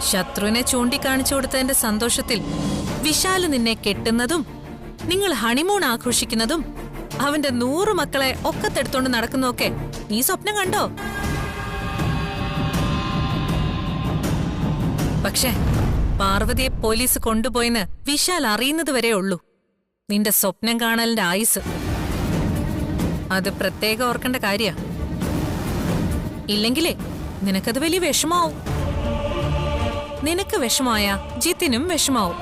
ശത്രുവിനെ ചൂണ്ടിക്കാണിച്ചു കൊടുത്തതിന്റെ സന്തോഷത്തിൽ വിശാല് നിന്നെ കെട്ടുന്നതും നിങ്ങൾ ഹണിമൂൺ ആഘോഷിക്കുന്നതും അവന്റെ 100 മക്കളെ ഒക്കത്തെടുത്തോണ്ട് നടക്കുന്നതൊക്കെ നീ സ്വപ്നം കണ്ടോ? പക്ഷേ പാർവതിയെ പോലീസ് കൊണ്ടുപോയെന്ന് വിശാൽ അറിയുന്നത് വരെ ഉള്ളൂ നിന്റെ സ്വപ്നം കാണലിന്റെ ആയുസ്. അത് പ്രത്യേകം ഓർക്കേണ്ട കാര്യ. ഇല്ലെങ്കിലേ നിനക്കത് വലിയ വിഷമാവും. നിനക്ക് വിഷമായ ജിത്തിനും വിഷമാവും.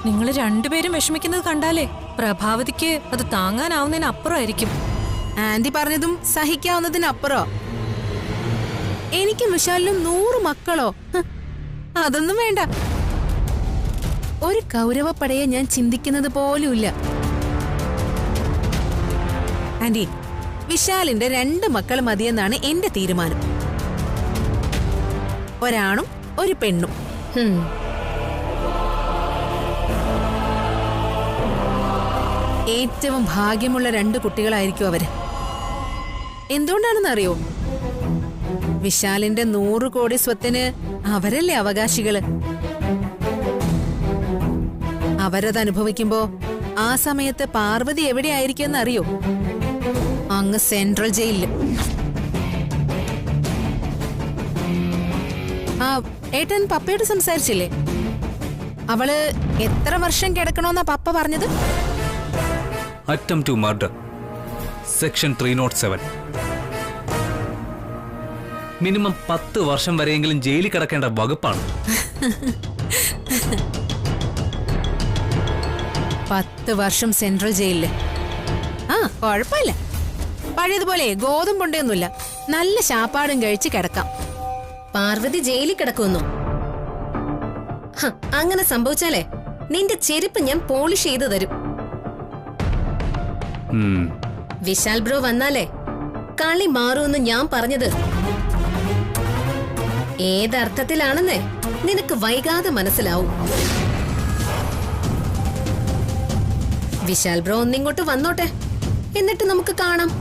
നിങ്ങൾ രണ്ടുപേരും വിഷമിക്കുന്നത് കണ്ടാലേ പ്രഭാവതിക്ക് അത് താങ്ങാനാവുന്നതിനപ്പുറമായിരിക്കും. ആന്റി പറഞ്ഞതും സഹിക്കാവുന്നതിനപ്പുറോ? എനിക്കും വിശാലിനും 100 മക്കളോ? അതൊന്നും വേണ്ട. ഒരു കൗരവപ്പടയെ ഞാൻ ചിന്തിക്കുന്നത് പോലുമില്ല. ആന്റി, വിശാലിന്റെ 2 മക്കൾ മതിയെന്നാണ് എന്റെ തീരുമാനം. ഒരാണും ഒരു പെണ്ണും. ഏറ്റവും ഭാഗ്യമുള്ള 2 കുട്ടികളായിരിക്കും അവര്. എന്തുകൊണ്ടാണെന്നറിയോ? വിശാലിന്റെ 100 കോടി സ്വത്തിന് അവരല്ലേ അവകാശികള്. അവരത് അനുഭവിക്കുമ്പോ ആ സമയത്ത് പാർവതി എവിടെയായിരിക്കുമെന്ന് അറിയോ? അങ്ങ് സെൻട്രൽ ജയിലില്. ആ ഏട്ടൻ പപ്പയോട് സംസാരിച്ചില്ലേ? അവള് എത്ര വർഷം കിടക്കണോന്നാ പപ്പ പറഞ്ഞത്? Attempt to murder. Section 307. Minimum 10 വർഷം വരെയെങ്കിലും ജയിലിൽ കിടക്കേണ്ട വകുപ്പാണ്. 10 വർഷം സെൻട്രൽ ജയിലില്. ആ കുഴപ്പമില്ല. പഴയതുപോലെ ഗോതമ്പുണ്ടൊന്നുമില്ല. നല്ല ശാപ്പാടും കഴിച്ച് കിടക്കാം. പാർവതി ജയിലിൽ കിടക്കുന്നു. അങ്ങനെ സംഭവിച്ചാലേ നിന്റെ ചെരുപ്പ് ഞാൻ പോളിഷ് ചെയ്തു തരും. വിശാൽ ബ്രോ വന്നാലേ കളി മാറൂന്ന് ഞാൻ പറഞ്ഞത് ഏതർത്ഥത്തിലാണെന്നേ നിനക്ക് വൈകാതെ മനസ്സിലാവും. വിശാൽ ബ്രോ ഒന്നിങ്ങോട്ട് വന്നോട്ടെ, എന്നിട്ട് നമുക്ക് കാണാം.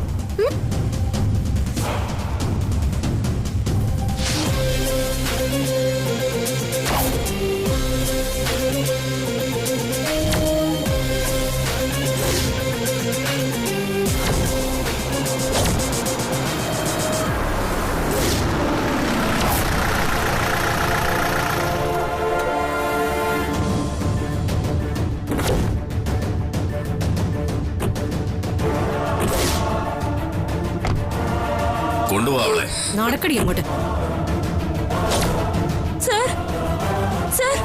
നടക്കടി അങ്ങോട്ട്. Sir, sir.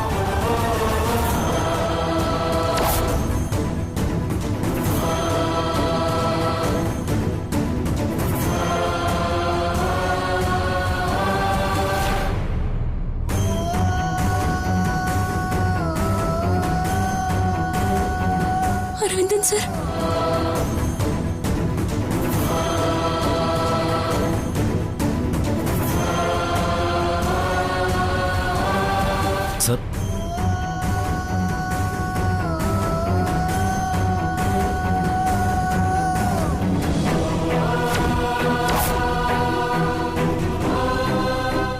Aravindan sir. Sir,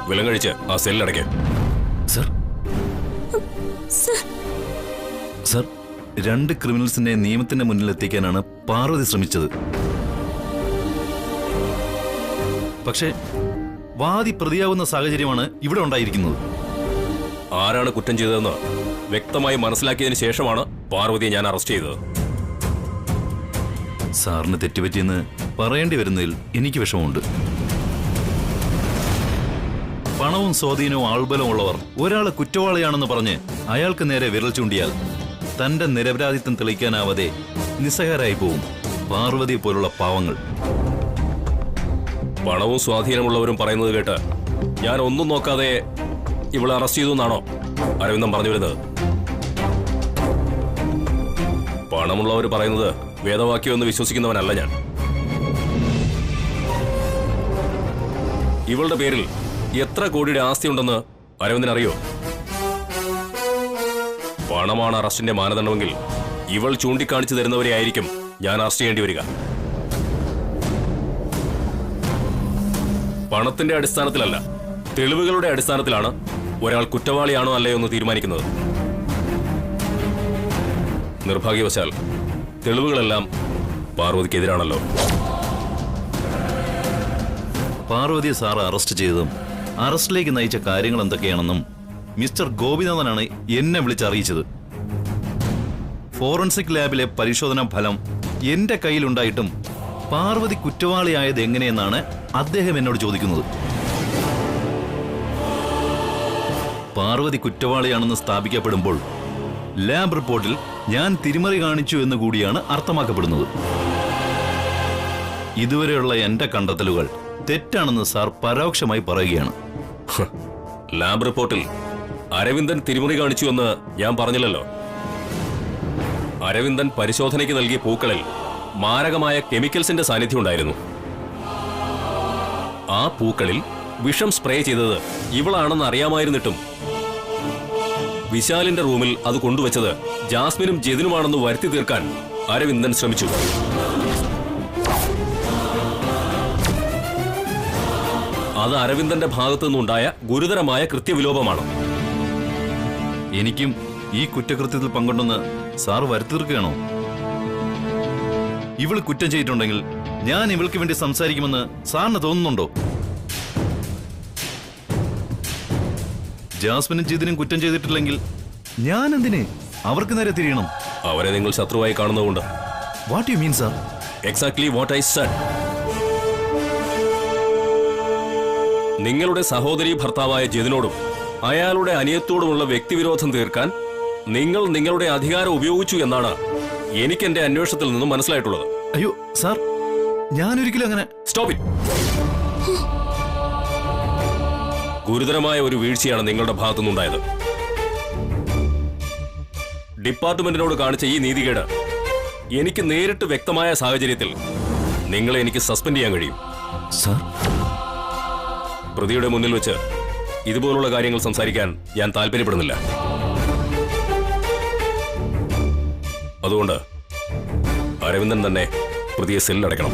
വിലം കഴിച്ച് ആ സെല്ലടയ്ക്ക്. സർ, സർ, 2 ക്രിമിനൽസിനെ നിയമത്തിന്റെ മുന്നിലെത്തിക്കാനാണ് പാർവതി ശ്രമിച്ചത്. പക്ഷേ വാദി പ്രതിയാവുന്ന സാഹചര്യമാണ് ഇവിടെ ഉണ്ടായിരിക്കുന്നത്. ആരാണ് കുറ്റം ചെയ്തതെന്ന് വ്യക്തമായി മനസ്സിലാക്കിയതിന് ശേഷമാണ് പാർവതിയെ ഞാൻ അറസ്റ്റ് ചെയ്തത്. സാറിന് തെറ്റുപറ്റിയെന്ന് പറയേണ്ടി വരുന്നതിൽ എനിക്ക് വിഷമമുണ്ട്. പണവും സ്വാധീനവും ആൾബലവും ഉള്ളവർ ഒരാളെ കുറ്റവാളിയാണെന്ന് പറഞ്ഞ് അയാൾക്ക് നേരെ വിരൽ ചൂണ്ടിയാൽ തന്റെ നിരപരാധിത്വം തെളിയിക്കാനാവാതെ നിസ്സഹായരായി പോവും പാർവതി പോലുള്ള പാവങ്ങൾ. പണവും സ്വാധീനമുള്ളവരും പറയുന്നത് കേട്ട് ഞാൻ ഒന്നും നോക്കാതെ ഇവളെ അറസ്റ്റ് ചെയ്തു എന്നാണോ അരവിന്ദൻ പറഞ്ഞു വരുന്നത്? പണമുള്ളവർ പറയുന്നത് വേദവാക്യമെന്ന് വിശ്വസിക്കുന്നവനല്ല ഞാൻ. ഇവളുടെ പേരിൽ എത്ര കോടിയുടെ ആസ്തിയുണ്ടെന്ന് അരവിന്ദൻ അറിയോ? പണമാണ് അറസ്റ്റിന്റെ മാനദണ്ഡമെങ്കിൽ ഇവൾ ചൂണ്ടിക്കാണിച്ചു തരുന്നവരെ ആയിരിക്കും ഞാൻ അറസ്റ്റ് ചെയ്യേണ്ടി വരിക. പണത്തിന്റെ അടിസ്ഥാനത്തിലല്ല, തെളിവുകളുടെ അടിസ്ഥാനത്തിലാണ് ഒരാൾ കുറ്റവാളിയാണോ അല്ലയോ എന്ന് തീരുമാനിക്കുന്നത്. നിർഭാഗ്യവശാൽ തെളിവുകളെല്ലാം പാർവതിക്കെതിരാണല്ലോ. പാർവതിയെ സാർ അറസ്റ്റ് ചെയ്തതും അറസ്റ്റിലേക്ക് നയിച്ച കാര്യങ്ങൾ എന്തൊക്കെയാണെന്നും മിസ്റ്റർ ഗോപിനാഥനാണ് എന്നെ വിളിച്ചറിയിച്ചത്. ഫോറൻസിക് ലാബിലെ പരിശോധനാ ഫലം എന്റെ കയ്യിലുണ്ടായിട്ടും പാർവതി കുറ്റവാളിയായത് എങ്ങനെയെന്നാണ് അദ്ദേഹം എന്നോട് ചോദിക്കുന്നത്. പാർവതി കുറ്റവാളിയാണെന്ന് സ്ഥാപിക്കപ്പെടുമ്പോൾ ലാബ് റിപ്പോർട്ടിൽ ഞാൻ തിരിമറി കാണിച്ചു എന്ന് കൂടിയാണ് അർത്ഥമാക്കപ്പെടുന്നത്. ഇതുവരെയുള്ള എന്റെ കണ്ടെത്തലുകൾ തെറ്റാണെന്ന് സാർ പരോക്ഷമായി പറയുകയാണ്. ലാബ് റിപ്പോർട്ടിൽ അരവിന്ദൻ തിരിമറി കാണിച്ചു എന്ന് ഞാൻ പറഞ്ഞില്ലല്ലോ. അരവിന്ദൻ പരിശോധനയ്ക്ക് നൽകിയ പൂക്കളിൽ മാരകമായ കെമിക്കൽസിന്റെ സാന്നിധ്യം ഉണ്ടായിരുന്നു. ആ പൂക്കളിൽ വിഷം സ്പ്രേ ചെയ്തത് ഇവളാണെന്ന് അറിയാമായിരുന്നിട്ടും വിശാലിന്റെ റൂമിൽ അത് കൊണ്ടുവച്ചത് ജാസ്മിനും ജെതിനുമാണെന്ന് വരുത്തി തീർക്കാൻ അരവിന്ദൻ ശ്രമിച്ചു. അത് അരവിന്ദന്റെ ഭാഗത്തു നിന്നുണ്ടായ ഗുരുതരമായ കൃത്യവിലോപമാണ്. എനിക്കും ഈ കുറ്റകൃത്യത്തിൽ പങ്കുണ്ടെന്ന് സാർ വരുത്തി തീർക്കുകയാണോ? ഇവൾ കുറ്റം ചെയ്തിട്ടുണ്ടെങ്കിൽ ഞാൻ ഇവൾക്ക് വേണ്ടി സംസാരിക്കുമെന്ന് സാറിന് തോന്നുന്നുണ്ടോ? ജാസ്മിനും ജിതിനും കുറ്റം ചെയ്തിട്ടില്ലെങ്കിൽ ഞാൻ എന്തിന് അവർക്ക് നേരെ തിരിയണം? അവരെ നിങ്ങൾ ശത്രുവായി കാണുന്നതുകൊണ്ട്. What you mean sir? Exactly what I said. നിങ്ങളുടെ സഹോദരി ഭർത്താവായ ജെതിനോടും അയാളുടെ അനിയത്തോടുമുള്ള വ്യക്തിവിരോധം തീർക്കാൻ നിങ്ങൾ നിങ്ങളുടെ അധികാരം ഉപയോഗിച്ചു എന്നാണ് എനിക്ക് എന്റെ അന്വേഷണത്തിൽ നിന്നും മനസ്സിലായിട്ടുള്ളത്. അയ്യോ സാർ, ഞാനൊരിക്കലും അങ്ങനെ. Stop it. ഗുരുതരമായ ഒരു വീഴ്ചയാണ് നിങ്ങളുടെ ഭാഗത്തുനിന്നുണ്ടായത്. ഡിപ്പാർട്ട്മെന്റിനോട് കാണിച്ച ഈ നീതികേട് എനിക്ക് നേരിട്ട് വ്യക്തമായ സാഹചര്യത്തിൽ നിങ്ങളെ എനിക്ക് സസ്പെൻഡ് ചെയ്യാൻ കഴിയും. സാർ, പ്രതിയുടെ മുന്നിൽ വെച്ച് ഇതുപോലുള്ള കാര്യങ്ങൾ സംസാരിക്കാൻ ഞാൻ താല്പര്യപ്പെടുന്നില്ല. അതുകൊണ്ട് അരവിന്ദൻ തന്നെ പ്രതിയെ സെല്ലടയ്ക്കണം.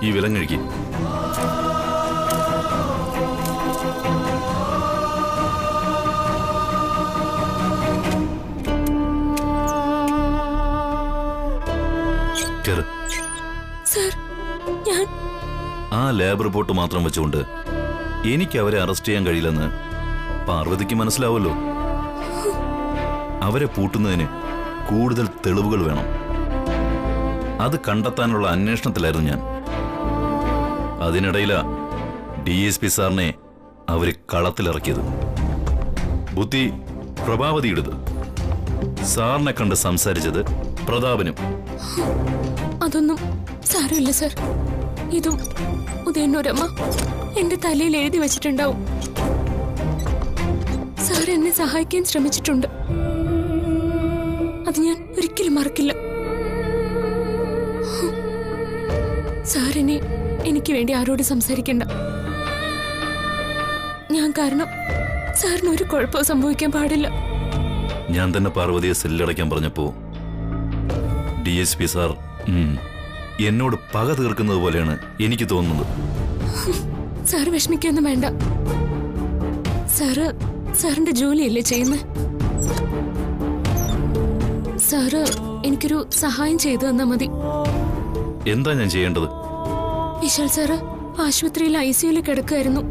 ഈ വിലങ്ങഴുകി ആ ലാബ് റിപ്പോർട്ട് മാത്രം വെച്ചുകൊണ്ട് എനിക്ക് അവരെ അറസ്റ്റ് ചെയ്യാൻ കഴിയില്ലെന്ന് പാർവതിക്ക് മനസ്സിലാവുമല്ലോ. അവരെ പൂട്ടുന്നതിന് കൂടുതൽ തെളിവുകൾ വേണം. അത് കണ്ടെത്താനുള്ള അന്വേഷണത്തിലായിരുന്നു ഞാൻ. അതിനിടയിലാ DSP സാറിനെ അവര് കളത്തിലിറക്കിയത്. ബുദ്ധി പ്രഭാവതിയുടേത്. സാറിനെ കണ്ട് സംസാരിച്ചത് പ്രതാപനും. അതൊന്നും സാരമില്ല സർ. ഇതും ഉദയന്നൂരമ്മ എന്റെ തലയിൽ എഴുതി വെച്ചിട്ടുണ്ടാവും. സാർ എന്നെ സഹായിക്കാൻ ശ്രമിച്ചിട്ടുണ്ട്. അത് ഞാൻ ഒരിക്കലും മറക്കില്ല. സാറിനെ എനിക്ക് വേണ്ടി ആരോട് സംസാരിക്കണ്ട. ഞാൻ കാരണം സാറിന് ഒരു കുഴപ്പവും സംഭവിക്കാൻ പാടില്ല. ഞാൻ തന്നെ പാർവതിയെ സെല്ലടയ്ക്കാൻ പറഞ്ഞപ്പോ DSP സാർ എന്നോട് പക തീർക്കുന്നത് പോലെയാണ് എനിക്ക് തോന്നുന്നത്. സാറ് വിഷമിക്കൊന്നും വേണ്ട. സാറിന്റെ ജോലിയല്ലേ ചെയ്യുന്നത്. സാറ് എനിക്കൊരു സഹായം ചെയ്തു തന്നാ മതി. എന്താ ഞാൻ ചെയ്യേണ്ടത്? വിശാൽ സാറ് ആശുപത്രിയിൽ ICUയിൽ കിടക്കുകയായിരുന്നു.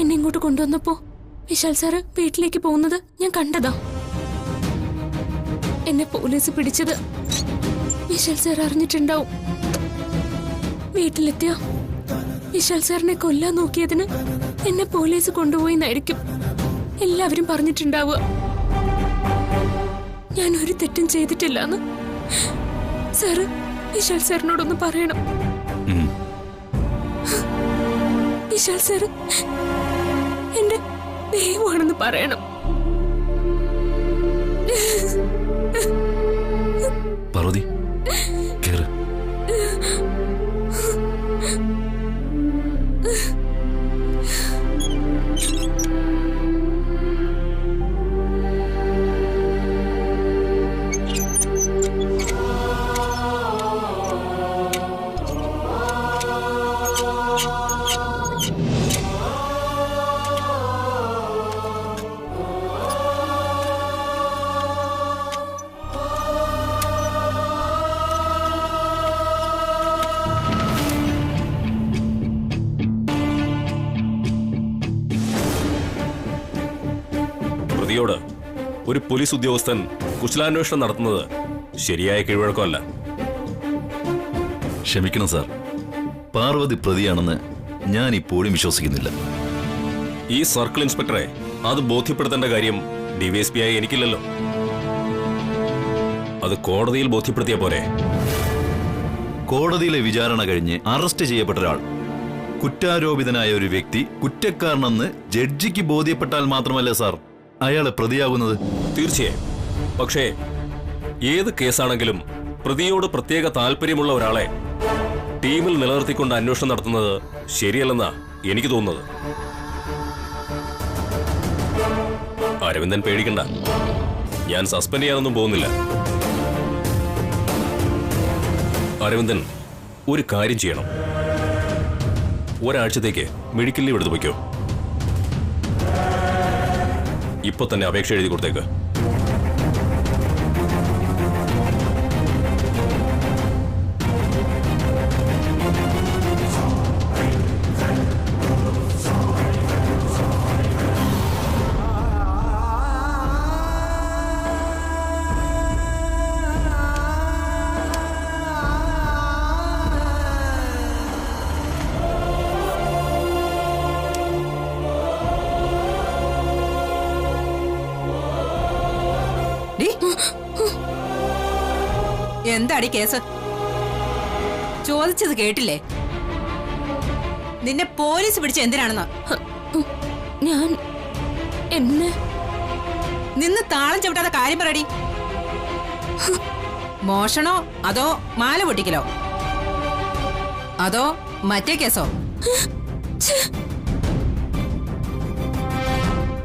എന്നെ ഇങ്ങോട്ട് കൊണ്ടുവന്നപ്പോ വിശാൽ സാറ് വീട്ടിലേക്ക് പോകുന്നത് ഞാൻ കണ്ടതാ. എന്നെ പോലീസ് പിടിച്ചത് വിശാൽ സാർ അറിഞ്ഞിട്ടുണ്ടാവും. വീട്ടിലെത്തിയ വിശാൽ സാറിനെ കൊല്ലാൻ നോക്കിയതിന് എന്നെ പോലീസ് കൊണ്ടുപോയി എന്നായിരിക്കും എല്ലാവരും പറഞ്ഞിട്ടുണ്ടാവുക. ഞാൻ ഒരു തെറ്റും ചെയ്തിട്ടില്ലെന്ന് സാറ് വിശാൽ സാറിനോടൊന്ന് പറയണം. വിശാൽ സാറ് എന്റെ ദൈവമാണെന്ന് പറയണം. പാർവതി, കേറ്. ഒരു പോലീസ് ഉദ്യോഗസ്ഥൻ കുശലാന്വേഷണം നടത്തുന്നത് ശരിയായ കീഴ്വഴക്കമല്ല. ക്ഷമിക്കണം സാർ, പാർവതി പ്രതിയാണെന്ന് ഞാൻ ഇപ്പോഴും വിശ്വസിക്കുന്നില്ല. ഈ സർക്കിൾ ഇൻസ്പെക്ടറെ അത് ബോധ്യപ്പെടുത്തേണ്ട കാര്യം ഡിവൈഎസ്പി ആയി എനിക്കില്ലല്ലോ. അത് കോടതിയിൽ ബോധ്യപ്പെടുത്തിയ പോരെ. കോടതിയിലെ വിചാരണ കഴിഞ്ഞ് അറസ്റ്റ് ചെയ്യപ്പെട്ട ഒരാൾ, കുറ്റാരോപിതനായ ഒരു വ്യക്തി കുറ്റക്കാരനെന്ന് ജഡ്ജിക്ക് ബോധ്യപ്പെട്ടാൽ മാത്രമല്ലേ സാർ അയാളെ പ്രതിയാകുന്നത്? തീർച്ചയായും. പക്ഷേ ഏത് കേസാണെങ്കിലും പ്രതിയോട് പ്രത്യേക താല്പര്യമുള്ള ഒരാളെ ടീമിൽ നിലനിർത്തിക്കൊണ്ട് അന്വേഷണം നടത്തുന്നത് ശരിയല്ലെന്നാ എനിക്ക് തോന്നുന്നത്. അരവിന്ദൻ പേടിക്കണ്ട, ഞാൻ സസ്പെൻഡ് ചെയ്യാനൊന്നും പോകുന്നില്ല. അരവിന്ദൻ ഒരു കാര്യം ചെയ്യണം. ഒരാഴ്ചത്തേക്ക് മെഡിക്കൽ ലീവ് എടുത്തു വയ്ക്കോ. ഇപ്പൊ തന്നെ അപേക്ഷ എഴുതി കൊടുത്തേക്ക്. എന്താടി കേസ്? ചോദിച്ചത് കേട്ടില്ലേ? നിന്നെ പോലീസ് പിടിച്ച എന്തിനാണെന്ന്? ഞാൻ എന്നെ നിന്ന് താളം ചവിട്ടാതെ കാര്യം പറയടി. മോഷണോ അതോ മാല പൊട്ടിക്കലോ അതോ മറ്റേ കേസോ?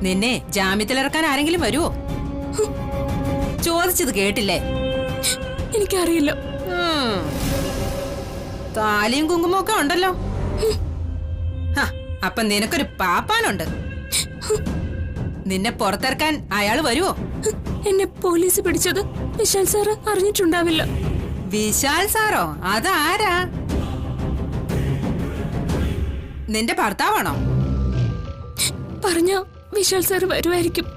നിന്നെ ജാമ്യത്തിലിറക്കാൻ ആരെങ്കിലും വരുവോ? ചോദിച്ചത് കേട്ടില്ലേ? എനിക്കറിയില്ല. താലിയും കുങ്കുമൊക്കെ ഒക്കെ ഉണ്ടല്ലോ. അപ്പൊ നിനക്കൊരു പാപ്പാനുണ്ട്. നിന്നെ പുറത്തിറക്കാൻ അയാള് വരുവോ? എന്നെ പോലീസ് പിടിച്ചത് വിശാൽ സാറ് അറിഞ്ഞിട്ടുണ്ടാവില്ല. വിശാൽ സാറോ? അതാരാ? നിന്റെ ഭർത്താവാണോ? പറഞ്ഞ വിശാൽ സാറ് വരുമായിരിക്കും.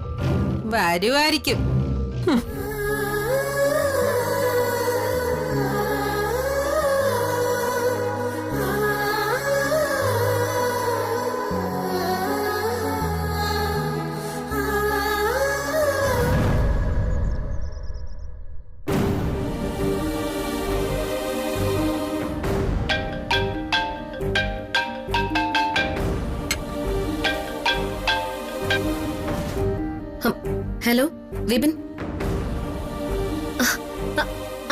വരുമായിരിക്കും. ഹലോ വിപിൻ.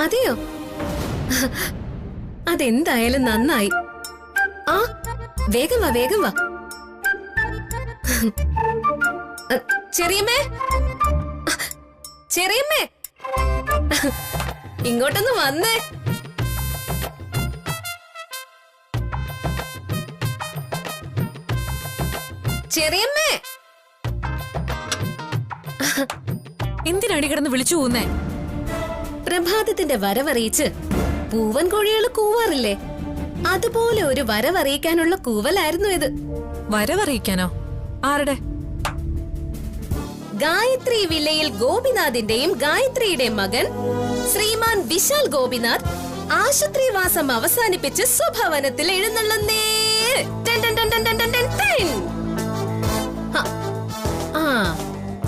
അതെയോ? അതെന്തായാലും നന്നായി. ആ വേഗം വാ, വേഗം വാ. ചെറിയമ്മേ, ചെറിയമ്മേ, ഇങ്ങോട്ടൊന്ന് വന്നേ. ചെറിയമ്മേ, എന്തിനടി കിടന്ന് വിളിച്ചു പോകുന്നേ? പ്രഭാതത്തിന്റെ വരവറിയിച്ച് പൂവൻ കോഴികൾ കൂവാറില്ലേ, അതുപോലെ ഒരു വരവറിയിക്കാനുള്ള കൂവലായിരുന്നു ഇത്. വരവറിയിക്കാനോ? ആരുടെ? ഗായത്രി വില്ലയിൽ ഗോപിനാഥിന്റെയും ഗായത്രിയുടെയും മകൻ ശ്രീമാൻ വിശാൽ ഗോപിനാഥ് ആശുപത്രിവാസം അവസാനിപ്പിച്ച് സ്വഭവനത്തിൽ എഴുന്നള്ളുന്നേ. ആ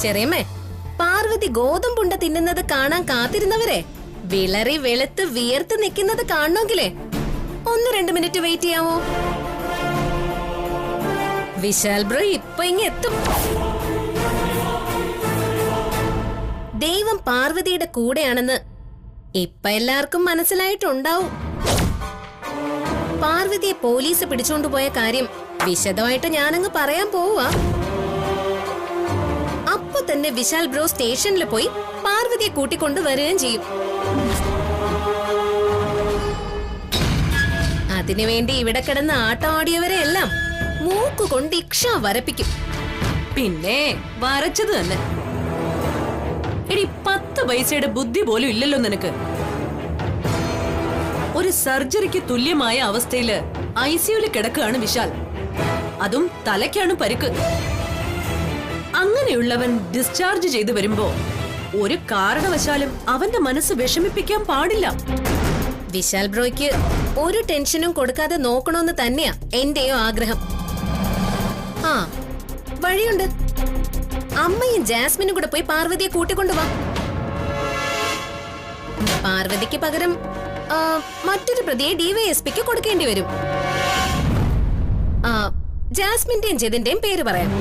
ചെറിയമ്മേ, പാർവതി ഗോതമ്പുണ്ട തിന്നുന്നത് കാണാൻ കാത്തിരുന്നവരെ വിളറി വെളുത്ത് വിയർത്ത് നിൽക്കുന്നത് കാണണമെങ്കിലേ 1-2 മിനിറ്റ് വെയിറ്റ് ചെയ്യാമോ? വിശാൽ ബ്രോ ഇപ്പൊ ഇങ്ങെത്തും. ദൈവം പാർവതിയുടെ കൂടെയാണെന്ന് ഇപ്പൊ എല്ലാവർക്കും മനസ്സിലായിട്ടുണ്ടാവും. പാർവതിയെ പോലീസ് പിടിച്ചോണ്ടുപോയ കാര്യം വിശദമായിട്ട് ഞാനങ്ങ് പറയാൻ പോവാ. അപ്പൊ തന്നെ വിശാൽ ബ്രോ സ്റ്റേഷനിൽ പോയി പാർവതിയെ കൂട്ടിക്കൊണ്ടു വരികയും ചെയ്യും. അതിനുവേണ്ടി ഇവിടെ കിടന്ന് ആട്ടമാടിയവരെ എല്ലാം മൂക്കുകൊണ്ട് ഇക്ഷ വരപ്പിക്കും. പിന്നെ വരച്ചത് തന്നെ. എടി 10 പൈസയുടെ ബുദ്ധി പോലും ഇല്ലല്ലോ നിനക്ക്. ഒരു സർജറിക്ക് തുല്യമായ അവസ്ഥയില് ICUല് കിടക്കുകയാണ് വിശാൽ. അതും തലയ്ക്കാണ് പരിക്ക്. അങ്ങനെയുള്ളവൻ ഡിസ്ചാർജ് ചെയ്തു വരുമ്പോ ഒരു കാരണവശാലും അവന്റെ മനസ്സ് വിഷമിപ്പിക്കാൻ പാടില്ല. വിശാൽ ബ്രോയ്ക്ക് ഒരു ടെൻഷനും കൊടുക്കാതെ നോക്കണമെന്ന് തന്നെയാ എന്റെയോ ആഗ്രഹം. ആ വഴിയുണ്ട്. അമ്മയും ജാസ്മിനും കൂടെ പോയി പാർവതിയെ കൂട്ടിക്കൊണ്ടുവാ. പാർവതിക്ക് പകരം മറ്റൊരു പ്രതിയെ ഡിവൈഎസ്പിക്ക് കൊടുക്കേണ്ടി വരും. ജാസ്മിന്റെയും ജതിന്റെയും പേര് പറയാം.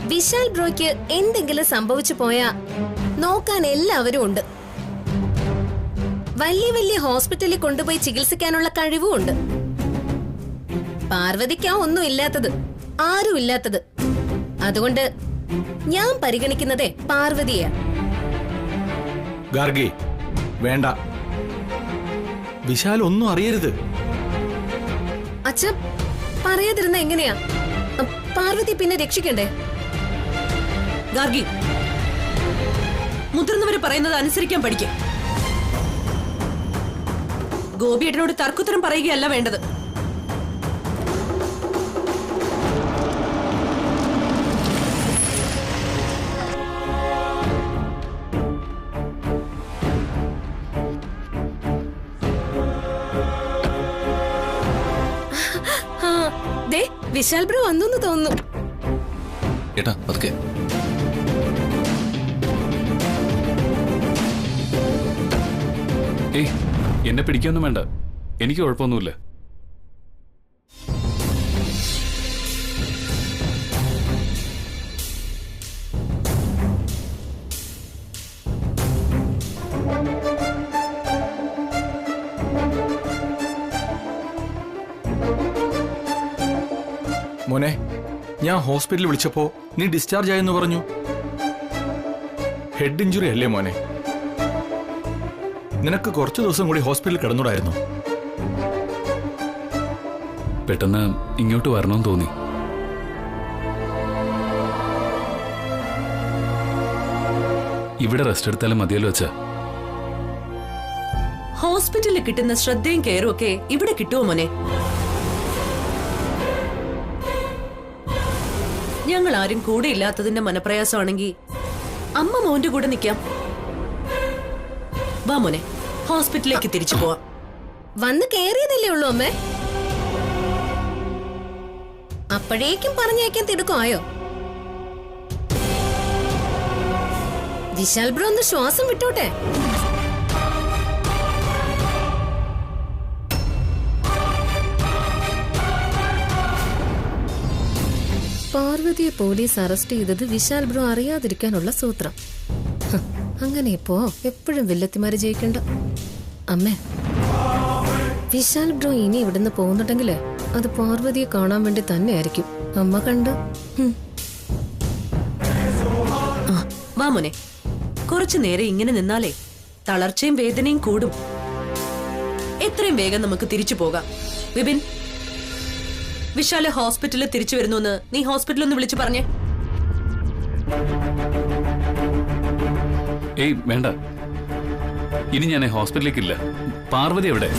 വിശാൽ ബ്രോയ്ക്ക് എന്തെങ്കിലും സംഭവിച്ചു പോയാ നോക്കാൻ എല്ലാവരും ഉണ്ട്. വലിയ വലിയ ഹോസ്പിറ്റലിൽ കൊണ്ടുപോയി ചികിത്സിക്കാനുള്ള കഴിവും ഉണ്ട്. പാർവതിക്കാ ഒന്നും ഇല്ലാത്തത്, ആരും ഇല്ലാത്തത്. അതുകൊണ്ട് ഞാൻ പരിഗണിക്കുന്നതേ പാർവതിയാ. ഗാർഗി വേണ്ട, വിശാൽ ഒന്നും അറിയരുത്. അച്ഛ പറയാതിരുന്ന എങ്ങനെയാ? പാർവതി പിന്നെ രക്ഷിക്കണ്ടേ? ഗാർഗി, മുതിർന്നവര് പറയുന്നത് അനുസരിക്കാൻ പഠിക്കും. ഗോപിയേട്ടനോട് തർക്കുത്തരം പറയുകയല്ല വേണ്ടത്. വിശാൽ ബ്രോ വന്നു തോന്നുന്നു. ഏട്ടാ പതുക്കെ. ഏയ്, എന്നെ പിടിക്കൊന്നും വേണ്ട, എനിക്ക് കുഴപ്പമൊന്നുമില്ല. മോനെ, ഞാൻ ഹോസ്പിറ്റലിൽ വിളിച്ചപ്പോ നീ ഡിസ്ചാർജ് ആയെന്ന് പറഞ്ഞു. ഹെഡ് ഇഞ്ചുറി അല്ലേ മോനെ? നിനക്ക് കുറച്ചു ദിവസം കൂടി ഹോസ്പിറ്റലിൽ കിടന്നൂടായിരുന്നു? പെട്ടെന്ന് ഇങ്ങോട്ട് വരണമെന്ന് തോന്നി. ഇവിടെ റെസ്റ്റ് എടുത്താലും മതിയല്ലോ അച്ഛാ. ഹോസ്പിറ്റലിൽ കിട്ടുന്ന ശ്രദ്ധയും കെയറും ഒക്കെ ഇവിടെ കിട്ടുമോ മോനെ? ഞങ്ങൾ ആരും കൂടെ ഇല്ലാത്തതിന്റെ മനപ്രയാസമാണെങ്കിൽ അമ്മ മോന്റെ കൂടെ നിൽക്കാം. വാ മോനെ, ഹോസ്പിറ്റലിലേക്ക് തിരിച്ചു പോവാം. വന്ന് കേറിയതല്ലേ ഉള്ളൂ അമ്മേ. അപ്പോഴേക്കും പറഞ്ഞേക്കാൻ തിടുക്കമായോ? വിശാൽ ബ്രോ ഒന്ന് ശ്വാസം വിട്ടോട്ടെ. പാർവതിയെ പോലീസ് അറസ്റ്റ് ചെയ്തത് വിശാൽ ബ്രോ അറിയാതിരിക്കാനുള്ള സൂത്രം. അങ്ങനെ ഇപ്പോ എപ്പോഴും വില്ലത്തിമാര് ജയിക്കണ്ട. അമ്മേ, വിശാൽ ബ്രോ ഇനി ഇവിടുന്ന് പോകുന്നുണ്ടെങ്കിലേ അത് പാർവതിയെ കാണാൻ വേണ്ടി തന്നെ ആയിരിക്കും. അമ്മ കണ്ട്. വാ മോനെ, കുറച്ചു നേരം ഇങ്ങനെ നിന്നാലേ തളർച്ചയും വേദനയും കൂടും. എത്രയും വേഗം നമുക്ക് തിരിച്ചു പോകാം. വിപിൻ, വിശാല് ഹോസ്പിറ്റലിൽ തിരിച്ചു വരുന്നു. നീ ഹോസ്പിറ്റലിൽ ഒന്ന് വിളിച്ചു പറഞ്ഞേ. ഏയ് വേണ്ട, ഇനി ഞാൻ ഹോസ്പിറ്റലിലേക്കില്ല. പാർവതി എവിടെ?